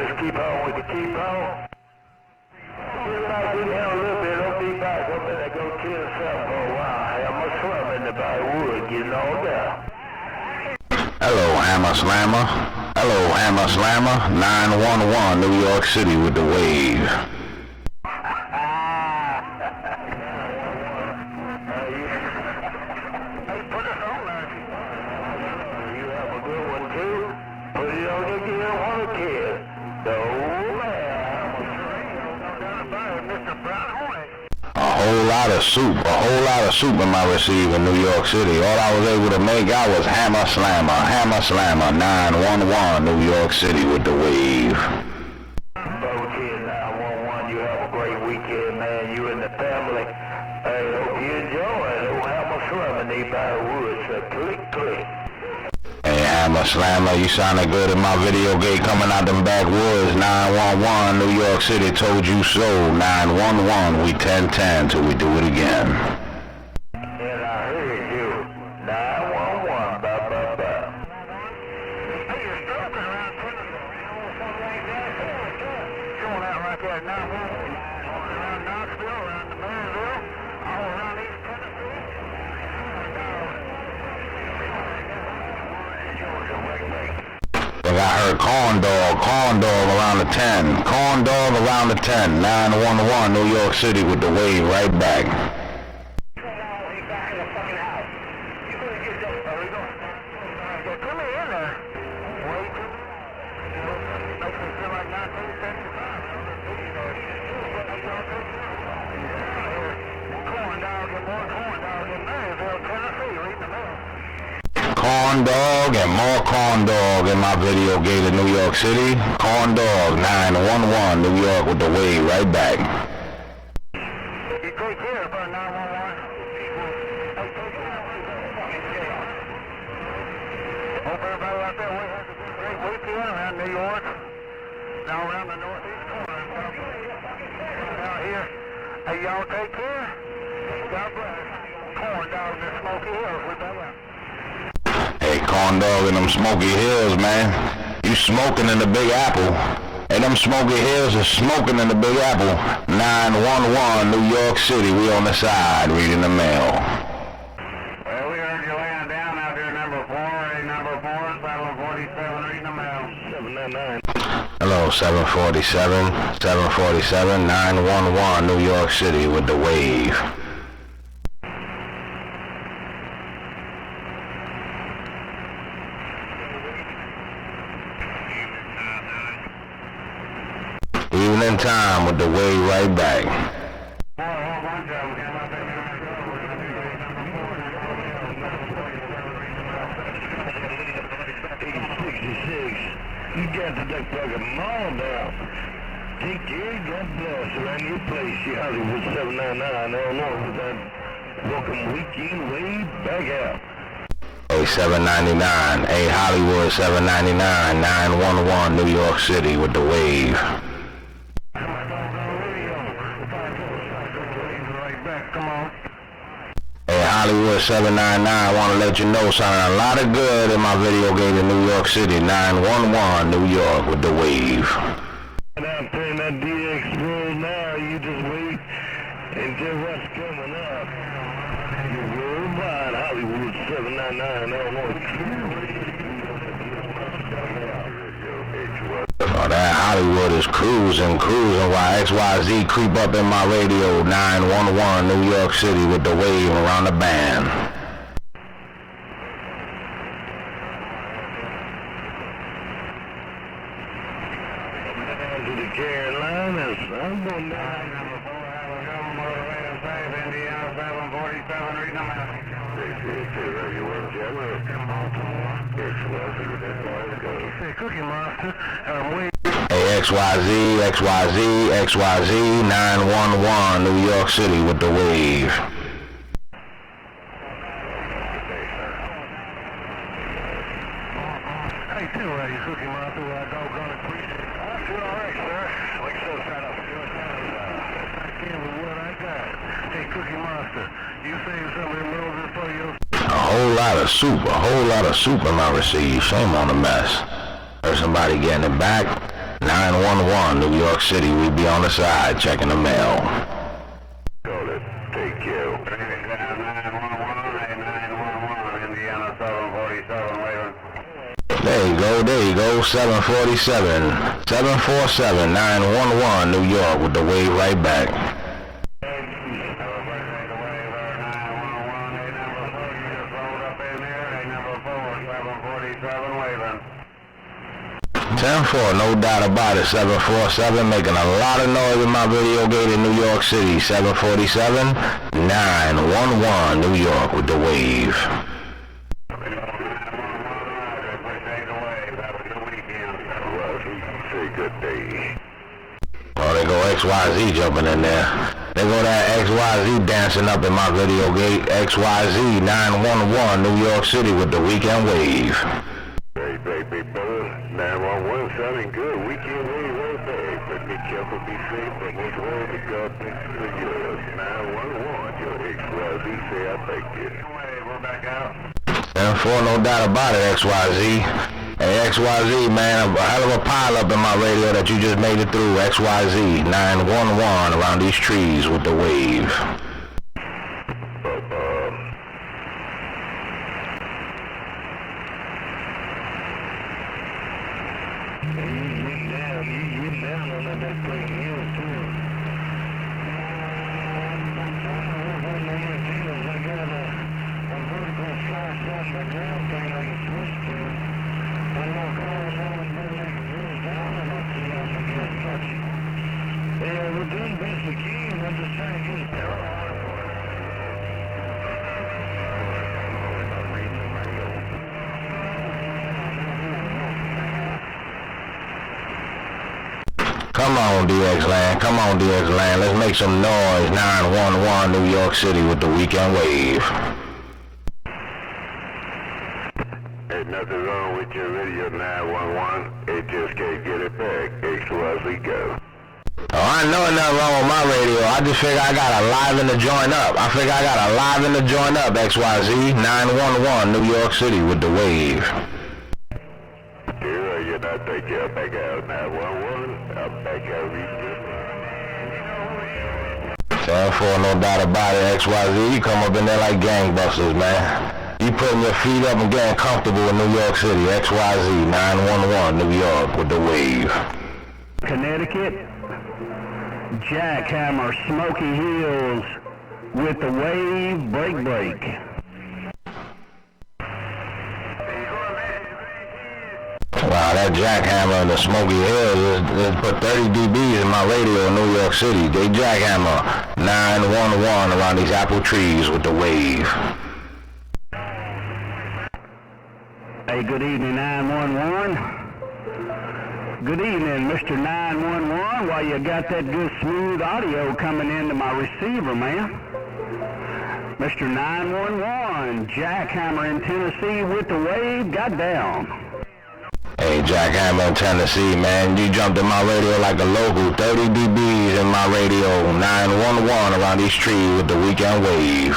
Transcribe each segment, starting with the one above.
just keep on, we can keep on. We're not getting here a little bit, don't be back. I'm gonna go kill himself for a while. Hamma Slamma in the backwoods, getting on down. Hello, Hamma Slamma. Hello, Hamma Slamma. 911, New York City with the wave. A whole lot of soup in my receiver in New York City. All I was able to make out was Hamma Slamma, Hamma Slamma, 911, New York City with the wave. Okay, 911, you have a great weekend, man. You and the family. Hey, hope you enjoy it. Oh, Hamma Slamma, nearby woods. So click, click. Hey, Hamma Slamma, you sounded good in my video gate coming out them backwoods. 911, New York City, told you so. 911, we 1010 till we do it again. And I heard you. 911, bye, bye, bye. Hey, you're stroking around Tennessee. Something like that. Going out right there at 911. Around Knoxville, around the Maryville, all around East Tennessee. I heard Corndog around the 10. Corndog around the 10. 911, New York City with the wave right back. Come in there. Wait. Makes me feel like 1975. Corndog and more Corndog in Maryville, Tennessee, reading the mail. Corndog and more Corndog in my video gate in New York City. Corndog 911 New York with the wave right back. You take care of our 911. Hope everybody out there has a great weekend around New York. Now around the northeast corner. Out here. Hey, y'all take care. God bless. Corndog in the Smoky Hills. We better. Hey, Corndog in them Smoky Hills, man. You smoking in the Big Apple. Hey, them Smoky Hills is smoking in the Big Apple. 911, New York City. We on the side reading the mail. Well, we heard you laying down out there, number 4, Battle 47, reading the mail. 799. Hello, 747, 911, New York City with the wave. Evening time with the wave right back. You got to duck plug them all down. Take care, God bless. Around your place, you Hollywood 799, Illinois, with that welcome weekend way back out. Hey, 799. Hey, Hollywood 799, 911, New York City with the wave. Hey, Hollywood 799, want to let you know something a lot of good in my video game in New York City, 911, New York with the wave. And I'm playing that DX roll now, you just wait until what's coming up. You roll by Hollywood 799, Illinois. Oh, that Hollywood is cruising while XYZ creep up in my radio, 911, New York City with the wave around the band. To the Carolinas, I'm going down number 4, Alabama, Motor 5, Indiana 747, reading them out. Hey, Cookie Monster, Hey, XYZ, 911, New York City with the wave. Hey, too, you Cookie Monster, I doggone appreciate it. I'm doing all right, sir. Like so, sign up for your time. I can't with what I got. Hey, Cookie Monster, you saved some of them roses for you. A whole lot of soup in my receipt. Shame on the mess. Heard somebody getting it back. 911, New York City, we be on the side checking the mail. Got it. Take you. 911, 911, Indiana 747, waving. There you go, 747. 747, 911, New York, with the wave right back. 10-4, no doubt about it. 747 making a lot of noise in my video gate in New York City. 747, 911, New York with the wave. Good day. Oh, they go XYZ jumping in there. They go that XYZ dancing up in my video gate. XYZ 911 New York City with the weekend wave. Hey, baby, brother. 911 sounding good. Weekend wave right back. But be careful, be safe, but which way the God thinks for yours. 911, your XYZ say I thank you. We're back out. 10-4, no doubt about it, XYZ. Hey, XYZ, man, a hell of a pile up in my radio that you just made it through. XYZ 911 around these trees with the wave. Come on, DX Land. Come on, DX Land. Let's make some noise. 911 New York City with the weekend wave. Ain't nothing wrong with your radio 911. It just can't get it back. XYZ go. Oh, I know nothing wrong with my radio. I just figure I got a live in the joint up. XYZ 911 New York City with the wave. Yeah, you're not taking it back out 911. I'm back out region. 10-4, no doubt about it. XYZ, you come up in there like gangbusters, man. You putting your feet up and getting comfortable in New York City. XYZ 911 New York with the wave. Connecticut, Jackhammer, Smoky Hills with the wave, break. Wow, that Jackhammer and the Smoky Hills just put 30 dBs in my radio in New York City. They Jackhammer 911 around these apple trees with the wave. Hey, good evening, 911. Good evening, Mr. 911. Why you got that good smooth audio coming into my receiver, man? Mr. 911, Jackhammer in Tennessee with the wave, got down. Hey, Jackhammer in Tennessee, man. You jumped in my radio like a local. 30 dBs in my radio. 911 around these trees with the weekend wave.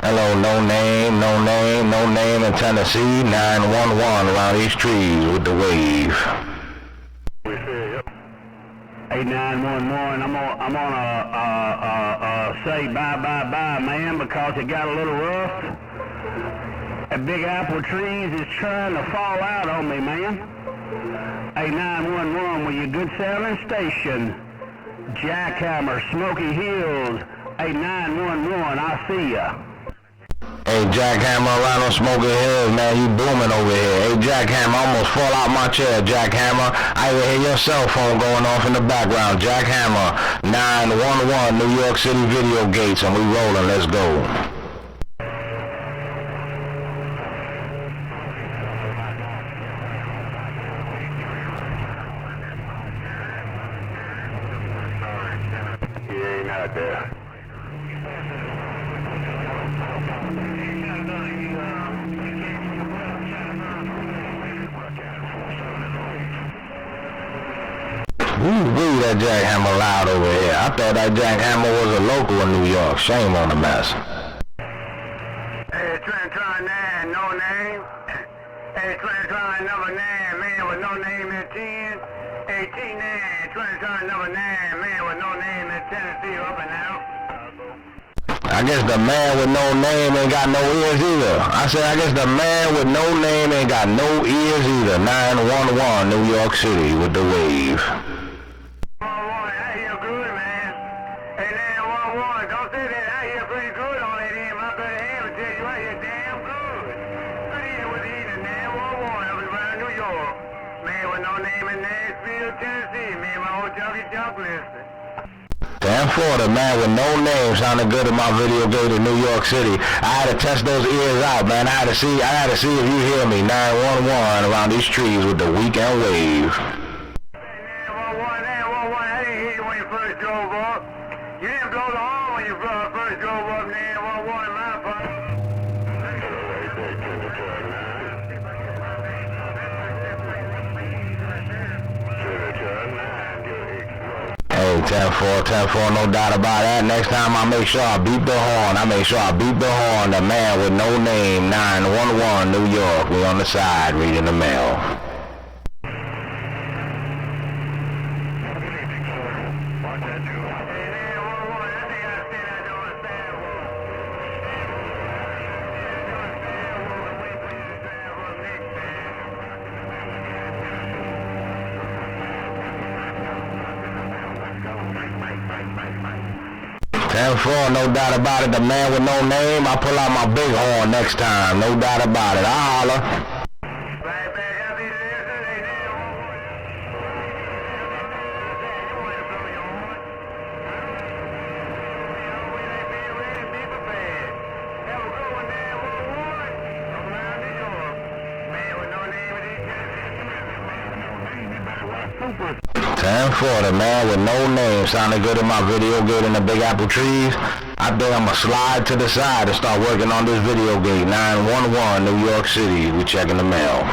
Hello, no name in Tennessee, 911 around these trees with the wave. Hey, 911, I'm gonna say bye, man, because it got a little rough. That big apple trees is trying to fall out on me, man. Hey, 911, with your good selling station, Jackhammer, Smoky Hills. Hey, 911, I see ya. Hey, Jackhammer around on Smoky Hills, man, you booming over here. Hey, Jackhammer, I almost fall out my chair, Jackhammer. I even hear your cell phone going off in the background. Jackhammer, 911, New York City video gates, and we rolling, let's go. He ain't out there. Ooh, that Jackhammer loud over here. I thought that Jackhammer was a local in New York. Shame on the mess. Hey, Try 9, no name. Hey, Try number 9, man with no name in 10. Hey, T9, Try number 9, man with no name in Tennessee, up and out. I guess the man with no name ain't got no ears either. I said, I guess the man with no name ain't got no ears either. 911, New York City with the wave. 911, I hear good, man. Hey, 911, don't say that. I hear pretty good on that end. My brother Hamma tell you I hear damn good. Good evening with the evening, 911, up around New York. Man with no name in Nashville, Tennessee. Me and my old junkie junk listening. Damn Florida, man with no name sounded good in my video gate in New York City. I had to test those ears out, man. I had to see if you hear me. 911 around these trees with the weekend wave. 911, I didn't hear you when you first drove up. You didn't blow the horn when you first drove up, 911, my fault. Hey, 10-4, no doubt about that. Next time I make sure I beat the horn. The man with no name, 911, New York. We on the side reading the mail. No doubt about it, the man with no name, I pull out my big horn next time, no doubt about it, I'll holler. Right back, I'll be listening, be prepared. Have a good one, 911, around New York. Man with no name in these 10-4, the man with no name sounded good in my video gate in the Big Apple trees. I think I'ma slide to the side and start working on this video gate. 911, New York City. We checking the mail.